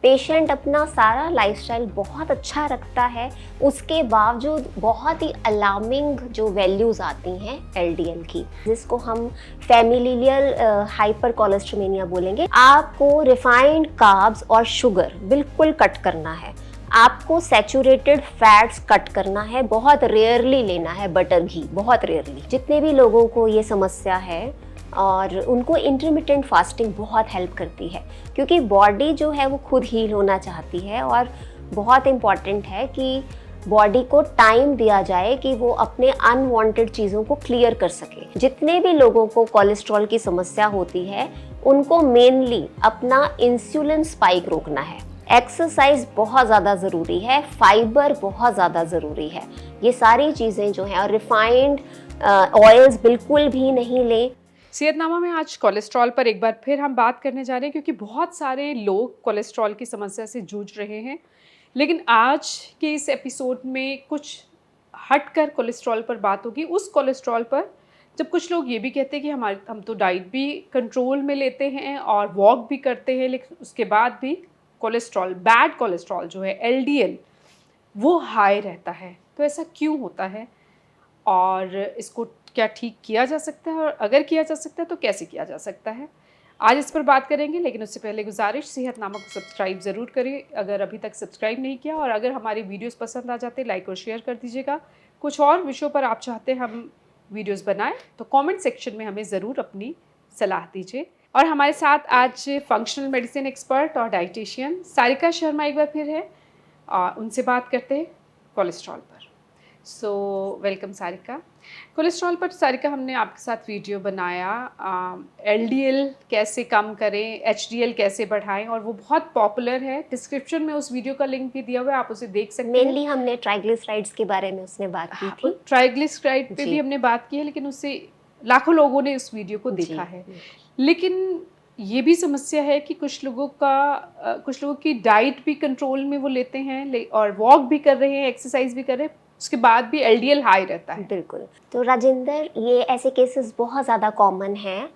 Patient अपना सारा lifestyle बहुत अच्छा रखता है, उसके बावजूद बहुत ही अलार्मिंग जो वैल्यूज़ आती हैं एलडीएल की, जिसको हम फैमिलियल हाइपर कोलेस्ट्रोमेनिया बोलेंगे। आपको रिफाइंड कार्ब्स और शुगर बिल्कुल कट करना है, आपको सैचुरेटेड फैट्स कट करना है, बहुत रेयरली लेना है बटर घी, बहुत रेयरली। जितने भी लोगों को ये समस्या है और उनको इंटरमिटेंट फास्टिंग बहुत हेल्प करती है, क्योंकि बॉडी जो है वो खुद हील होना चाहती है और बहुत इम्पॉर्टेंट है कि बॉडी को टाइम दिया जाए कि वो अपने अनवांटेड चीज़ों को क्लियर कर सके। जितने भी लोगों को कोलेस्ट्रॉल की समस्या होती है उनको मेनली अपना इंसुलिन स्पाइक रोकना है। एक्सरसाइज बहुत ज़्यादा ज़रूरी है, फाइबर बहुत ज़्यादा ज़रूरी है, ये सारी चीज़ें जो हैं, और रिफाइंड ऑयल्स बिल्कुल भी नहीं लें। सेहतनामा में आज कोलेस्ट्रॉल पर एक बार फिर हम बात करने जा रहे हैं, क्योंकि बहुत सारे लोग कोलेस्ट्रॉल की समस्या से जूझ रहे हैं। लेकिन आज के इस एपिसोड में कुछ हटकर कोलेस्ट्रॉल पर बात होगी, उस कोलेस्ट्रॉल पर जब कुछ लोग ये भी कहते हैं कि हम तो डाइट भी कंट्रोल में लेते हैं और वॉक भी करते हैं, लेकिन उसके बाद भी कोलेस्ट्रॉल, बैड कोलेस्ट्रॉल जो है एलडीएल, वो हाई रहता है। तो ऐसा क्यों होता है और इसको क्या ठीक किया जा सकता है, और अगर किया जा सकता है तो कैसे किया जा सकता है, आज इस पर बात करेंगे। लेकिन उससे पहले गुजारिश, सेहतनामा को सब्सक्राइब ज़रूर करें अगर अभी तक सब्सक्राइब नहीं किया, और अगर हमारे वीडियोस पसंद आ जाते लाइक और शेयर कर दीजिएगा। कुछ और विषयों पर आप चाहते हैं हम वीडियोस बनाएं तो कमेंट सेक्शन में हमें ज़रूर अपनी सलाह दीजिए। और हमारे साथ आज फंक्शनल मेडिसिन एक्सपर्ट और डाइटिशियन सारिका शर्मा एक बार फिर है, उनसे बात करते हैं कोलेस्ट्रॉल पर। So welcome Sarika. कोलेस्ट्रॉल पर सारिका हमने आपके साथ वीडियो बनाया, एलडीएल कैसे कम करें, एचडीएल कैसे बढ़ाएं, और वो बहुत पॉपुलर है। डिस्क्रिप्शन में उस वीडियो का लिंक भी दिया हुआ है, आप उसे देख सकते हैं। मेनली हमने ट्राइग्लिसराइड्स के बारे में उसने बात की थी। ट्राइग्लिसराइड पे भी हमने बात की है, लेकिन उससे लाखों लोगों ने उस वीडियो को देखा है। लेकिन ये भी समस्या है कि कुछ लोगों की डाइट भी कंट्रोल में वो लेते हैं और वॉक भी कर रहे हैं, एक्सरसाइज भी कर रहे हैं, उसके बाद भी एलडीएल हाई रहता है। बिल्कुल। तो राजेंद्र, ये ऐसे केसेस बहुत ज़्यादा कॉमन हैं।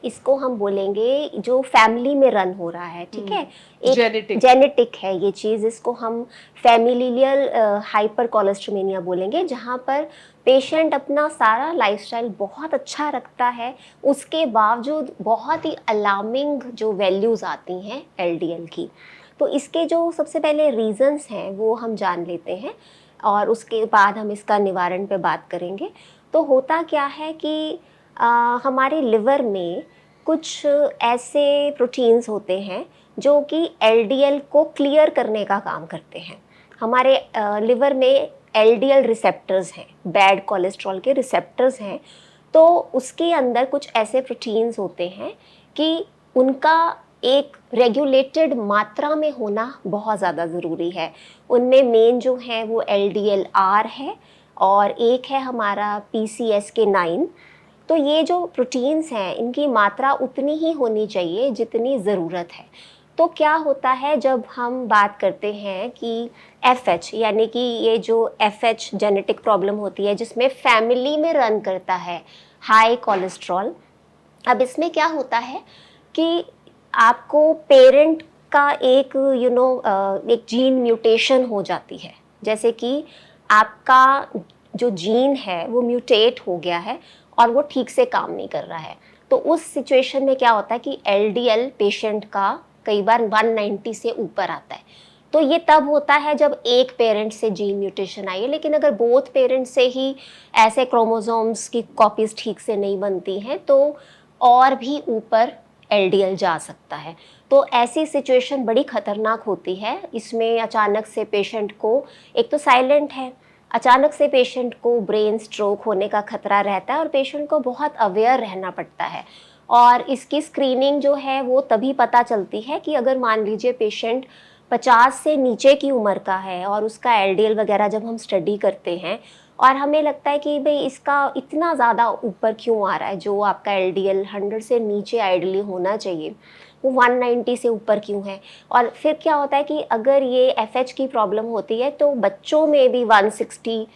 इसको हम बोलेंगे जो फैमिली में रन हो रहा है, ठीक है, एक जेनेटिक है ये चीज़। इसको हम फैमिलियल हाइपर कोलेस्ट्रोमेनिया बोलेंगे, जहाँ पर पेशेंट अपना सारा लाइफस्टाइल बहुत अच्छा रखता है, उसके बावजूद बहुत ही अलार्मिंग जो वैल्यूज़ आती हैं एलडीएल की। तो इसके जो सबसे पहले रीज़न्स हैं वो हम जान लेते हैं और उसके बाद हम इसका निवारण पे बात करेंगे। तो होता क्या है कि हमारे लिवर में कुछ ऐसे प्रोटीन्स होते हैं जो कि एलडीएल को क्लियर करने का काम करते हैं। हमारे लिवर में एलडीएल रिसेप्टर्स हैं, बैड कोलेस्ट्रॉल के रिसेप्टर्स हैं। तो उसके अंदर कुछ ऐसे प्रोटीन्स होते हैं कि उनका एक रेगुलेटेड मात्रा में होना बहुत ज़्यादा ज़रूरी है। उनमें मेन जो है वो LDLR है और एक है हमारा PCSK9। तो ये जो प्रोटीन्स हैं इनकी मात्रा उतनी ही होनी चाहिए जितनी ज़रूरत है। तो क्या होता है जब हम बात करते हैं कि FH, यानी कि ये जो FH जेनेटिक प्रॉब्लम होती है जिसमें फैमिली में रन करता है हाई कोलेस्ट्रॉल। अब इसमें क्या होता है कि आपको पेरेंट का एक एक जीन म्यूटेशन हो जाती है, जैसे कि आपका जो जीन है वो म्यूटेट हो गया है और वो ठीक से काम नहीं कर रहा है। तो उस सिचुएशन में क्या होता है कि LDL पेशेंट का कई बार 190 से ऊपर आता है। तो ये तब होता है जब एक पेरेंट से जीन म्यूटेशन आई है, लेकिन अगर बोथ पेरेंट से ही ऐसे क्रोमोसोम्स की कॉपीज ठीक से नहीं बनती हैं तो और भी ऊपर LDL जा सकता है। तो ऐसी सिचुएशन बड़ी खतरनाक होती है। इसमें अचानक से पेशेंट को, एक तो साइलेंट है, अचानक से पेशेंट को ब्रेन स्ट्रोक होने का खतरा रहता है और पेशेंट को बहुत अवेयर रहना पड़ता है। और इसकी स्क्रीनिंग जो है वो तभी पता चलती है कि अगर मान लीजिए पेशेंट 50 से नीचे की उम्र का है और उसका LDL वगैरह जब हम स्टडी करते हैं और हमें लगता है कि भाई इसका इतना ज़्यादा ऊपर क्यों आ रहा है, जो आपका LDL 100 से नीचे आइडली होना चाहिए वो 190 से ऊपर क्यों है। और फिर क्या होता है कि अगर ये FH की प्रॉब्लम होती है तो बच्चों में भी 160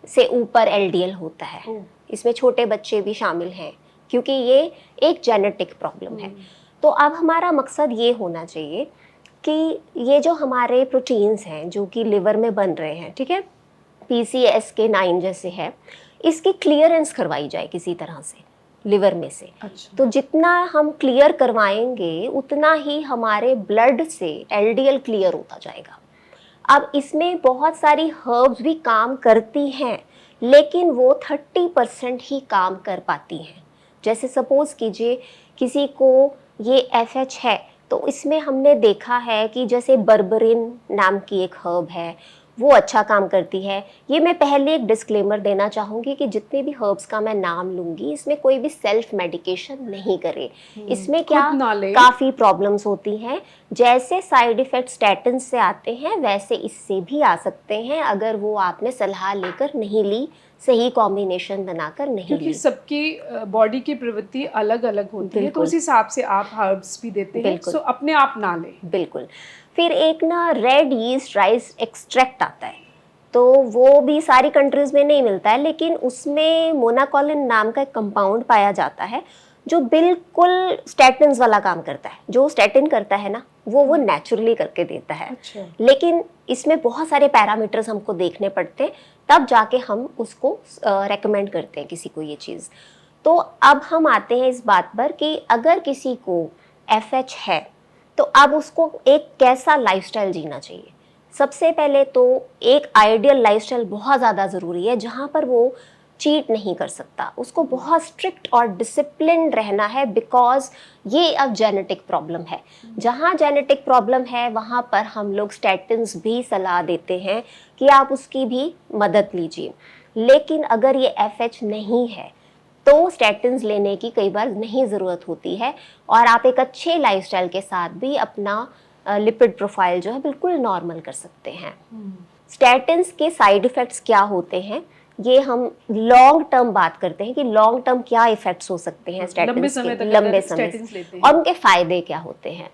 से ऊपर LDL होता है। इसमें छोटे बच्चे भी शामिल हैं क्योंकि ये एक जेनेटिक प्रॉब्लम है। तो अब हमारा मकसद ये होना चाहिए कि ये जो हमारे प्रोटीन्स हैं जो कि लिवर में बन रहे हैं, ठीक है, PCSK9 जैसे है, इसकी क्लियरेंस करवाई जाए किसी तरह से लिवर में से। अच्छा। तो जितना हम क्लियर करवाएंगे उतना ही हमारे ब्लड से LDL क्लियर होता जाएगा। अब इसमें बहुत सारी हर्ब्स भी काम करती हैं, लेकिन वो 30% ही काम कर पाती हैं। जैसे सपोज कीजिए किसी को ये FH है, तो इसमें हमने देखा है कि जैसे बर्बरिन नाम की एक हर्ब है, वो अच्छा काम करती है। ये मैं पहले एक डिस्क्लेमर देना चाहूँगी कि जितने भी हर्ब्स का मैं नाम लूँगी, इसमें कोई भी सेल्फ मेडिकेशन नहीं करे। इसमें क्या काफ़ी प्रॉब्लम्स होती हैं। जैसे साइड इफ़ेक्ट स्टैटिन से आते हैं, वैसे इससे भी आ सकते हैं अगर वो आपने सलाह लेकर नहीं ली, सही कॉम्बिनेशन बनाकर नहीं क्योंकि ली। सबकी बॉडी की प्रवृत्ति अलग अलग होती है, तो उस हिसाब से आप हर्ब्स भी देते हैं, सो अपने आप ना लें। बिल्कुल। फिर एक ना रेड यीस्ट राइस एक्सट्रैक्ट आता है, तो वो भी सारी कंट्रीज़ में नहीं मिलता है, लेकिन उसमें मोनाकोलिन नाम का एक कंपाउंड पाया जाता है जो बिल्कुल स्टैटिन्स वाला काम करता है। जो स्टैटिन करता है ना, वो नेचुरली करके देता है। अच्छा। लेकिन इसमें बहुत सारे पैरामीटर्स हमको देखने पड़ते हैं, तब जाके हम उसको रेकमेंड करते हैं किसी को ये चीज़। तो अब हम आते हैं इस बात पर कि अगर किसी को FH है तो अब उसको एक कैसा लाइफस्टाइल जीना चाहिए। सबसे पहले तो एक आइडियल लाइफस्टाइल बहुत ज़्यादा ज़रूरी है, जहाँ पर वो चीट नहीं कर सकता। उसको बहुत स्ट्रिक्ट और डिसिप्लिन रहना है, बिकॉज ये अब जेनेटिक प्रॉब्लम है। जहाँ जेनेटिक प्रॉब्लम है वहाँ पर हम लोग स्टैटिन्स भी सलाह देते हैं कि आप उसकी भी मदद लीजिए। लेकिन अगर ये FH नहीं है तो स्टैटिन्स लेने की कई बार नहीं ज़रूरत होती है, और आप एक अच्छे लाइफस्टाइल के साथ भी अपना लिपिड प्रोफाइल जो है बिल्कुल नॉर्मल कर सकते हैं। स्टैटिन्स के साइड इफ़ेक्ट्स क्या होते हैं, ये हम लॉन्ग टर्म बात करते हैं कि लॉन्ग टर्म क्या इफ़ेक्ट्स हो सकते हैं स्टैटिन्स के लंबे समय, और उनके फ़ायदे क्या होते हैं।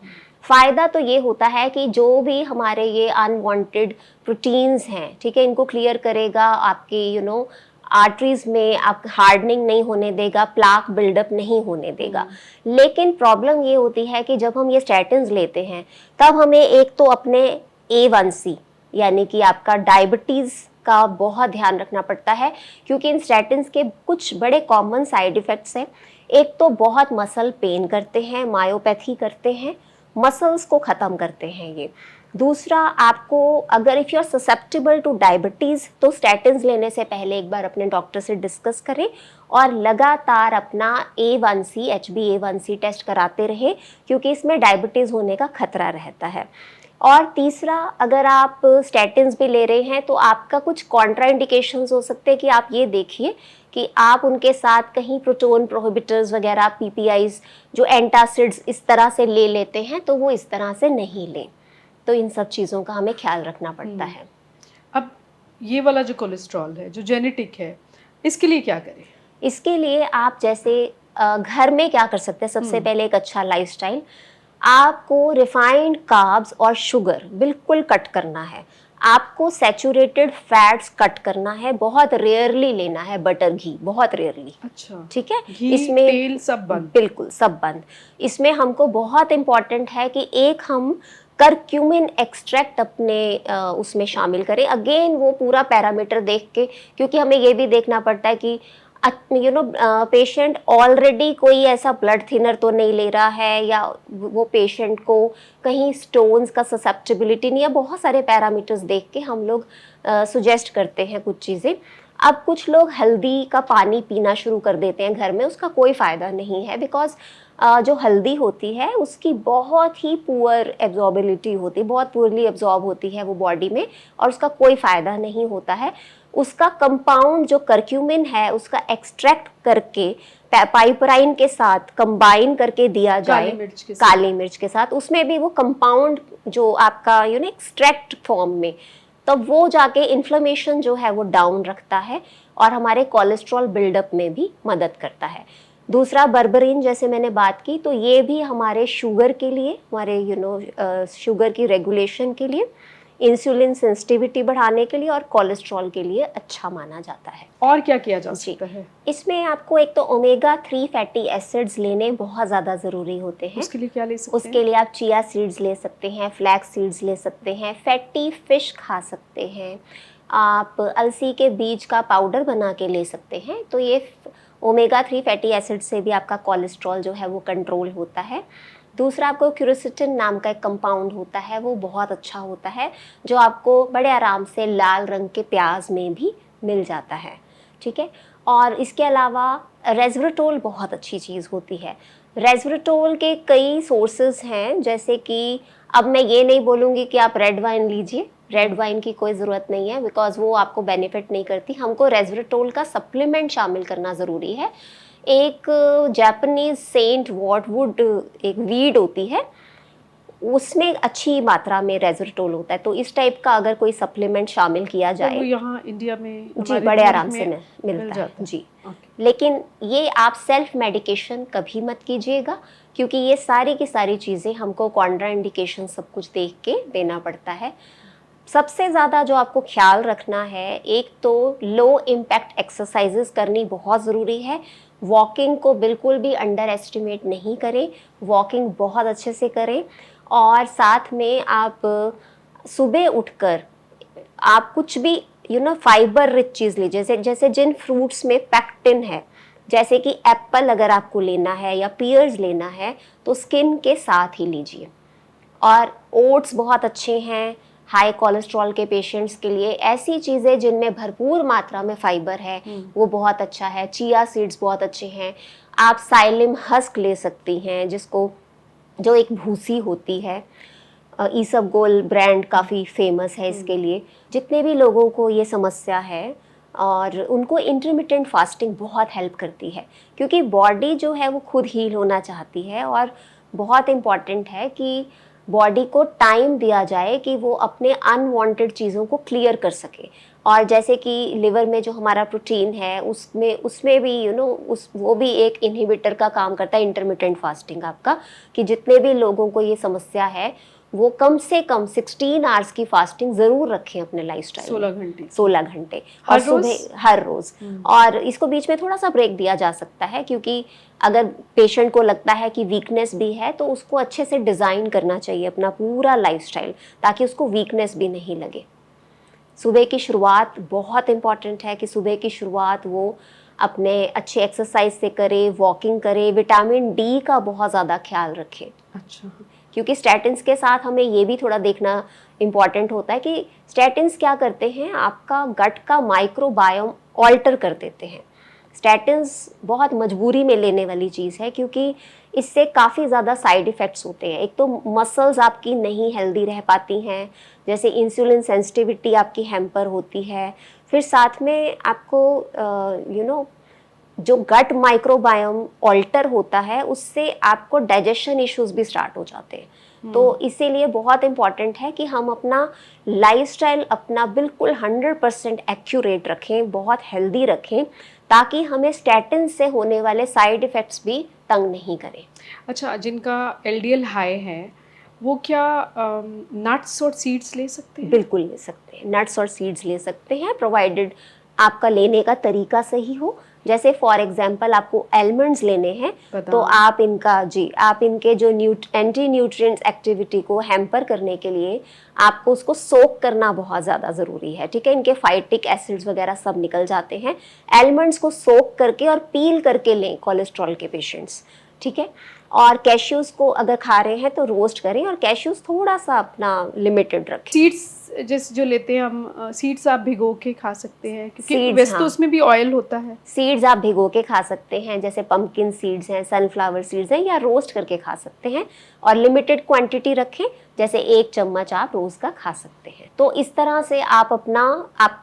फ़ायदा तो ये होता है कि जो भी हमारे ये अनवांटेड प्रोटीन्स हैं, ठीक है, इनको क्लियर करेगा, आपके आर्टरीज में आप हार्डनिंग नहीं होने देगा, प्लाक बिल्डअप नहीं होने देगा। लेकिन प्रॉब्लम ये होती है कि जब हम ये स्टैटिन्स लेते हैं तब हमें एक तो अपने A1C यानी कि आपका डायबिटीज़ का बहुत ध्यान रखना पड़ता है, क्योंकि इन स्टैटिन्स के कुछ बड़े कॉमन साइड इफ़ेक्ट्स हैं। एक तो बहुत मसल पेन करते हैं, मायोपैथी करते हैं, मसल्स को ख़त्म करते हैं ये। दूसरा, आपको अगर if you are susceptible to diabetes तो स्टैटिन्स लेने से पहले एक बार अपने डॉक्टर से डिस्कस करें और लगातार अपना A1C HbA1c टेस्ट कराते रहें, क्योंकि इसमें डायबिटीज़ होने का खतरा रहता है। और तीसरा, अगर आप स्टैटिन्स भी ले रहे हैं तो आपका कुछ कॉन्ट्राइंडिकेशंस हो सकते हैं कि आप ये देखिए कि आप उनके साथ कहीं प्रोटोन प्रोहिबिटर्स वगैरह PPIs जो एंटासिड्स इस तरह से ले लेते हैं, तो वो इस तरह से नहीं लें। तो इन सब चीज़ों का हमें ख्याल रखना पड़ता है। अब ये वाला जो कोलेस्ट्रॉल है जो जेनेटिक है, इसके लिए क्या करें? इसके लिए आप जैसे घर में क्या कर सकते हैं, सबसे पहले एक अच्छा लाइफस्टाइल, आपको रिफाइंड कार्ब्स और शुगर बिल्कुल कट करना है। आपको सैचुरेटेड फैट्स कट करना है, बहुत रेयरली लेना है, बटर घी बहुत रेयरली। अच्छा, ठीक है, इसमें तेल सब बंद, बिल्कुल सब बंद। इसमें हमको बहुत इम्पॉर्टेंट है कि एक हम करक्यूमिन एक्सट्रैक्ट अपने उसमें शामिल करें। अगेन वो पूरा पैरामीटर देख के, क्योंकि हमें ये भी देखना पड़ता है कि पेशेंट ऑलरेडी कोई ऐसा ब्लड थिनर तो नहीं ले रहा है, या वो पेशेंट को कहीं स्टोन्स का ससेप्टेबिलिटी नहीं है। बहुत सारे पैरामीटर्स देख के हम लोग सुजेस्ट करते हैं कुछ चीज़ें। अब कुछ लोग हल्दी का पानी पीना शुरू कर देते हैं घर में, उसका कोई फ़ायदा नहीं है, बिकॉज जो हल्दी होती है उसकी बहुत ही पुअर एब्जॉर्बिलिटी होती है, बहुत पुअरली एब्जॉर्ब होती है वो बॉडी में, और उसका कोई फ़ायदा नहीं होता है। उसका कंपाउंड जो करक्यूमिन है उसका एक्सट्रैक्ट करके पाइपराइन के साथ कंबाइन करके दिया जाए, काली मिर्च के साथ, उसमें भी वो कंपाउंड जो आपका एक्सट्रैक्ट फॉर्म में, तब वो जाके इन्फ्लेमेशन जो है वो डाउन रखता है और हमारे कोलेस्ट्रॉल बिल्डअप में भी मदद करता है। दूसरा, बर्बरीन जैसे मैंने बात की, तो ये भी हमारे शुगर के लिए, हमारे शुगर की रेगुलेशन के लिए इंसुलिन सेंसिटिविटी बढ़ाने के लिए और कोलेस्ट्रॉल के लिए अच्छा माना जाता है। और क्या किया जा सकता है? इसमें आपको एक तो ओमेगा 3 फैटी एसिड्स लेने बहुत ज़्यादा ज़रूरी होते हैं। उसके लिए क्या ले सकते हैं? उसके लिए आप चिया सीड्स ले सकते हैं, फ्लैक्स सीड्स ले सकते हैं, फैटी फिश खा सकते हैं, आप अलसी के बीज का पाउडर बना के ले सकते हैं। तो ये ओमेगा 3 फैटी एसिड से भी आपका कोलेस्ट्रॉल जो है वो कंट्रोल होता है। दूसरा, आपको क्यूरसेटिन नाम का एक कंपाउंड होता है, वो बहुत अच्छा होता है, जो आपको बड़े आराम से लाल रंग के प्याज में भी मिल जाता है, ठीक है। और इसके अलावा रेस्वरेट्रोल बहुत अच्छी चीज़ होती है। रेस्वरेट्रोल के कई सोर्सेज हैं, जैसे कि अब मैं ये नहीं बोलूँगी कि आप रेड वाइन लीजिए, रेड वाइन की कोई ज़रूरत नहीं है, बिकॉज वो आपको बेनिफिट नहीं करती। हमको रेस्वरेट्रोल का सप्लीमेंट शामिल करना ज़रूरी है। एक जापानीज सेंट वॉटवुड एक वीड होती है, उसमें अच्छी मात्रा में रेस्वरेट्रोल होता है, तो इस टाइप का अगर कोई सप्लीमेंट शामिल किया जाए तो यहाँ इंडिया में जी बड़े आराम से मिलता है जी। लेकिन ये आप सेल्फ मेडिकेशन कभी मत कीजिएगा, क्योंकि ये सारी की सारी चीज़ें हमको कॉन्ट्राइंडिकेशन सब कुछ देख के देना पड़ता है। सबसे ज़्यादा जो आपको ख्याल रखना है, एक तो लो इम्पैक्ट एक्सरसाइजेस करनी बहुत ज़रूरी है। वॉकिंग को बिल्कुल भी अंडर एस्टिमेट नहीं करें, वॉकिंग बहुत अच्छे से करें। और साथ में आप सुबह उठकर आप कुछ भी फाइबर रिच चीज़ लीजिए, जैसे जिन फ्रूट्स में पैक्टिन है, जैसे कि एप्पल अगर आपको लेना है या पियर्स लेना है तो स्किन के साथ ही लीजिए। और ओट्स बहुत अच्छे हैं हाई कोलेस्ट्रॉल के पेशेंट्स के लिए। ऐसी चीज़ें जिनमें भरपूर मात्रा में फाइबर है वो बहुत अच्छा है। चिया सीड्स बहुत अच्छे हैं। आप साइलिम हस्क ले सकती हैं, जो एक भूसी होती है। ईसबगोल ब्रांड काफ़ी फेमस है इसके लिए। जितने भी लोगों को ये समस्या है और उनको इंटरमिटेंट फास्टिंग बहुत हेल्प करती है, क्योंकि बॉडी जो है वो खुद हील होना चाहती है। और बहुत इम्पॉर्टेंट है कि बॉडी को टाइम दिया जाए कि वो अपने अनवांटेड चीज़ों को क्लियर कर सके। और जैसे कि लिवर में जो हमारा प्रोटीन है उसमें भी वो भी एक इनहिबिटर का काम करता है, इंटरमिटेंट फास्टिंग आपका। कि जितने भी लोगों को ये समस्या है वो कम से कम 16 आवर्स की फास्टिंग ज़रूर रखें अपने लाइफस्टाइल में। 16 घंटे और सुबह हर रोज़। और इसको बीच में थोड़ा सा ब्रेक दिया जा सकता है, क्योंकि अगर पेशेंट को लगता है कि वीकनेस भी है तो उसको अच्छे से डिज़ाइन करना चाहिए अपना पूरा लाइफस्टाइल, ताकि उसको वीकनेस भी नहीं लगे। सुबह की शुरुआत बहुत इम्पॉर्टेंट है, कि सुबह की शुरुआत वो अपने अच्छे एक्सरसाइज से करे, वॉकिंग करे, विटामिन डी का बहुत ज़्यादा ख्याल रखें। अच्छा। क्योंकि स्टैटिन्स के साथ हमें ये भी थोड़ा देखना इम्पॉर्टेंट होता है कि स्टैटिन्स क्या करते हैं, आपका गट का माइक्रोबायोम ऑल्टर कर देते हैं। स्टैटिन्स बहुत मजबूरी में लेने वाली चीज़ है, क्योंकि इससे काफ़ी ज़्यादा साइड इफ़ेक्ट्स होते हैं। एक तो मसल्स आपकी नहीं हेल्दी रह पाती हैं, जैसे इंसुलिन सेंसिटिविटी आपकी हैम्पर होती है। फिर साथ में आपको जो गट माइक्रोबायोम ऑल्टर होता है उससे आपको डाइजेशन इश्यूज भी स्टार्ट हो जाते हैं। तो इसीलिए बहुत इम्पॉर्टेंट है कि हम अपना लाइफस्टाइल अपना बिल्कुल 100% एक्यूरेट रखें, बहुत हेल्दी रखें, ताकि हमें स्टैटिन से होने वाले साइड इफ़ेक्ट्स भी तंग नहीं करें। अच्छा, जिनका LDL हाई है वो क्या नट्स और सीड्स ले सकते हैं? बिल्कुल ले सकते हैं, नट्स और सीड्स ले सकते हैं, प्रोवाइडेड आपका लेने का तरीका सही हो। जैसे फॉर एग्जांपल आपको आलमंड्स लेने हैं तो आप इनके जो एंटी न्यूट्रिएंट्स एक्टिविटी को हैम्पर करने के लिए आपको उसको सोक करना बहुत ज़्यादा ज़रूरी है, ठीक है। इनके फाइटिक एसिड्स वगैरह सब निकल जाते हैं। आलमंड्स को सोक करके और पील करके लें कोलेस्ट्रॉल के पेशेंट्स, ठीक है। और कैश्यूज़ को अगर खा रहे हैं तो रोस्ट करें, और कैश्यूज़ थोड़ा सा अपना लिमिटेड रखें। सीड्स जैसे जो लेते हैं हम, सीड्स आप भिगो के खा सकते हैं, क्योंकि वैसे तो उसमें भी ऑयल होता है। सीड्स आप भिगो के खा सकते हैं, जैसे पंपकिन सीड्स हैं, सनफ्लावर सीड्स हैं, या रोस्ट करके खा सकते हैं। और लिमिटेड क्वांटिटी रखें, जैसे 1 चम्मच आप रोज़ का खा सकते हैं। तो इस तरह से आप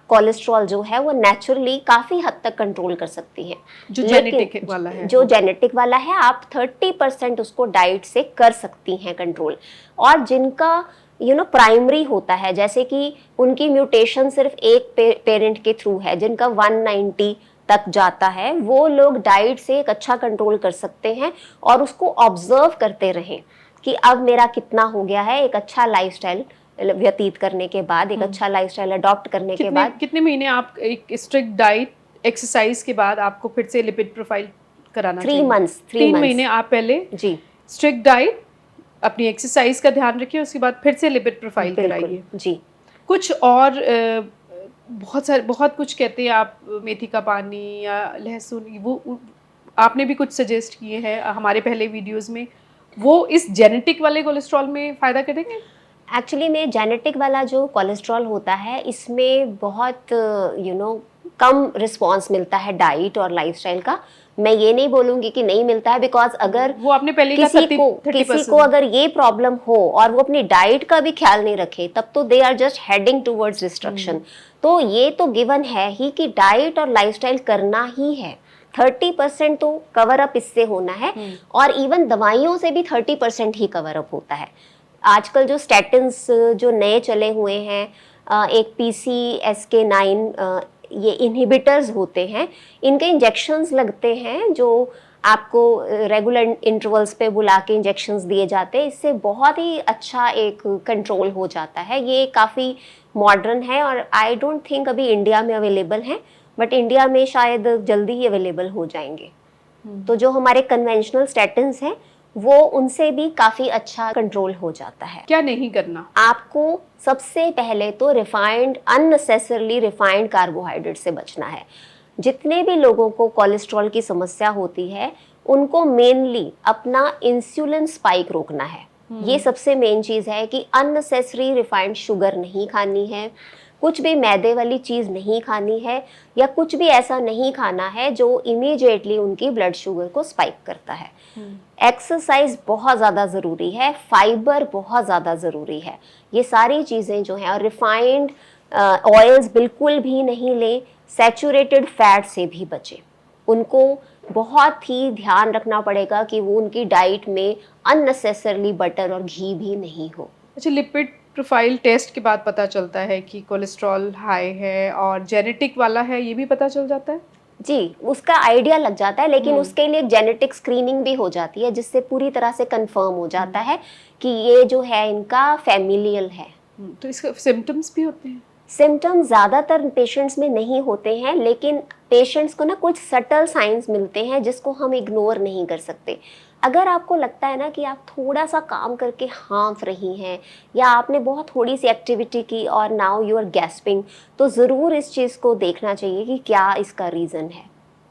कोलेस्ट्रॉल जो है वो नेचुरली काफ़ी हद तक कंट्रोल कर सकती हैं। जो जेनेटिक वाला है, जो जेनेटिक वाला है आप 30% उसको डाइट से कर सकती हैं कंट्रोल। और जिनका प्राइमरी होता है, जैसे कि उनकी म्यूटेशन सिर्फ एक पेरेंट के थ्रू है, जिनका 190 तक जाता है, वो लोग डाइट से एक अच्छा कंट्रोल कर सकते हैं और उसको ऑब्जर्व करते रहें कि अब मेरा कितना हो गया है, एक अच्छा लाइफस्टाइल व्यतीत करने के बाद, एक अच्छा लाइफस्टाइल अडॉप्ट करने के बाद। कितने महीने आप एक स्ट्रिक्ट डाइट एक्सरसाइज के बाद आपको फिर से लिपिड प्रोफाइल कराना चाहिए? 3 मंथ्स। 3 महीने आप पहले जी स्ट्रिक्ट डाइट, अपनी एक्सरसाइज का ध्यान रखिए, उसके बाद फिर से लिपिड प्रोफाइल कराइए। जी। कुछ और बहुत कुछ कहते हैं आप, मेथी का पानी या लहसुन, वो आपने भी कुछ सजेस्ट किए हैं हमारे पहले वीडियोस में, वो इस जेनेटिक वाले कोलेस्ट्रॉल में फ़ायदा करेंगे? एक्चुअली में जेनेटिक वाला जो कोलेस्ट्रॉल होता है इसमें बहुत कम रिस्पांस मिलता है डाइट और लाइफस्टाइल का। मैं ये नहीं बोलूँगी कि नहीं मिलता है, बिकॉज अगर वो आपने पहले किसी को अगर ये प्रॉब्लम हो और वो अपनी डाइट का भी ख्याल नहीं रखे, तब तो they are just heading towards destruction. तो ये तो गिवन है ही कि डाइट और लाइफस्टाइल करना ही है। 30% तो कवर अप इससे होना है, और इवन दवाइयों से भी 30% ही कवर अप होता है। आजकल जो स्टैटिन्स जो नए चले हुए हैं, एक PCSK9 ये इनहिबिटर्स होते हैं, इनके इंजेक्शंस लगते हैं जो आपको रेगुलर इंटरवल्स पे बुला के इंजेक्शंस दिए जाते हैं। इससे बहुत ही अच्छा एक कंट्रोल हो जाता है। ये काफ़ी मॉडर्न है और आई डोंट थिंक अभी इंडिया में अवेलेबल हैं, बट इंडिया में शायद जल्दी ही अवेलेबल हो जाएंगे। तो जो हमारे कन्वेंशनल स्टैटिन्स हैं वो उनसे भी काफ़ी अच्छा कंट्रोल हो जाता है। क्या नहीं करना? आपको सबसे पहले तो रिफाइंड, अननेसेसरली रिफाइंड कार्बोहाइड्रेट से बचना है। जितने भी लोगों को कोलेस्ट्रॉल की समस्या होती है उनको मेनली अपना इंसुलिन स्पाइक रोकना है। ये सबसे मेन चीज़ है कि अननेसेसरी रिफाइंड शुगर नहीं खानी है, कुछ भी मैदे वाली चीज़ नहीं खानी है, या कुछ भी ऐसा नहीं खाना है जो इमीडिएटली उनकी ब्लड शुगर को स्पाइक करता है। एक्सरसाइज बहुत ज़्यादा ज़रूरी है, फाइबर बहुत ज़्यादा ज़रूरी है। ये सारी चीज़ें जो हैं, और रिफाइंड ऑयल्स बिल्कुल भी नहीं लें, सैचुरेटेड फैट से भी बचें। उनको बहुत ही ध्यान रखना पड़ेगा कि वो उनकी डाइट में अननेसेसरली बटर और घी भी नहीं हो। अच्छा, लिपिड प्रोफाइल टेस्ट के बाद पता चलता है कि कोलेस्ट्रॉल हाई है और जेनेटिक वाला है, ये भी पता चल जाता है? जी, उसका आइडिया लग जाता है, लेकिन उसके लिए जेनेटिक स्क्रीनिंग भी हो जाती है जिससे पूरी तरह से कंफर्म हो जाता है कि ये जो है इनका फैमिलियल है। तो इसके सिम्टम्स भी होते हैं? सिम्टम्स ज़्यादातर पेशेंट्स में नहीं होते हैं, लेकिन पेशेंट्स को ना कुछ सटल साइंस मिलते हैं जिसको हम इग्नोर नहीं कर सकते। अगर आपको लगता है ना कि आप थोड़ा सा काम करके हाँफ रही हैं, या आपने बहुत थोड़ी सी एक्टिविटी की और नाउ यू आर गैस्पिंग, तो ज़रूर इस चीज़ को देखना चाहिए कि क्या इसका रीज़न है।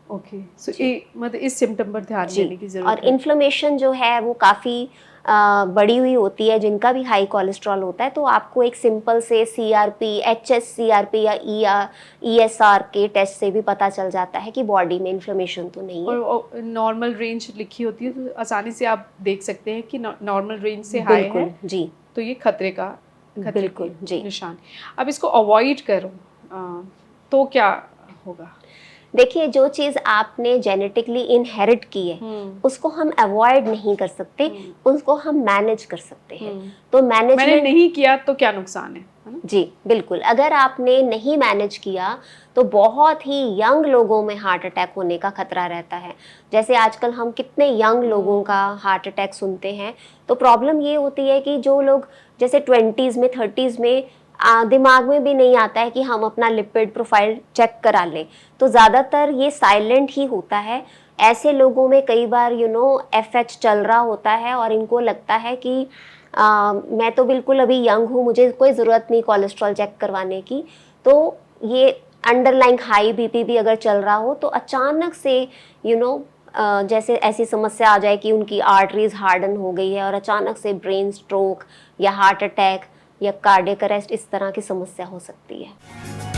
ओके, सो मतलब इस सिम्टम पर ध्यान देने की ज़रूरत है। और इन्फ्लेमेशन जो है वो काफ़ी बढ़ी हुई होती है जिनका भी हाई कोलेस्ट्रॉल होता है, तो आपको एक सिंपल से CRP, HSCRP या ESR के टेस्ट से भी पता चल जाता है कि बॉडी में इन्फ्लेमेशन तो नहीं है। और नॉर्मल रेंज लिखी होती है तो आसानी से आप देख सकते हैं कि नॉर्मल रेंज से हाई है जी, तो ये खतरे बिल्कुल जी निशान। अब इसको अवॉइड करो तो क्या होगा? देखिए, जो चीज़ आपने जेनेटिकली इनहेरिट की है उसको हम अवॉइड नहीं कर सकते, उसको हम मैनेज कर सकते हैं। तो मैंने नहीं किया तो क्या नुकसान है ना? जी बिल्कुल, अगर आपने नहीं मैनेज किया तो बहुत ही यंग लोगों में हार्ट अटैक होने का खतरा रहता है। जैसे आजकल हम कितने यंग लोगों का हार्ट अटैक सुनते हैं। तो प्रॉब्लम ये होती है कि जो लोग जैसे 20s में 30s में दिमाग में भी नहीं आता है कि हम अपना लिपिड प्रोफाइल चेक करा लें, तो ज़्यादातर ये साइलेंट ही होता है। ऐसे लोगों में कई बार FH चल रहा होता है और इनको लगता है कि मैं तो बिल्कुल अभी यंग हूँ, मुझे कोई ज़रूरत नहीं कोलेस्ट्रॉल चेक करवाने की। तो ये अंडरलाइंग हाई BP भी अगर चल रहा हो तो अचानक से जैसे ऐसी समस्या आ जाए कि उनकी आर्टरीज हार्डन हो गई है और अचानक से ब्रेन स्ट्रोक या हार्ट अटैक या कार्डियक अरेस्ट, इस तरह की समस्या हो सकती है।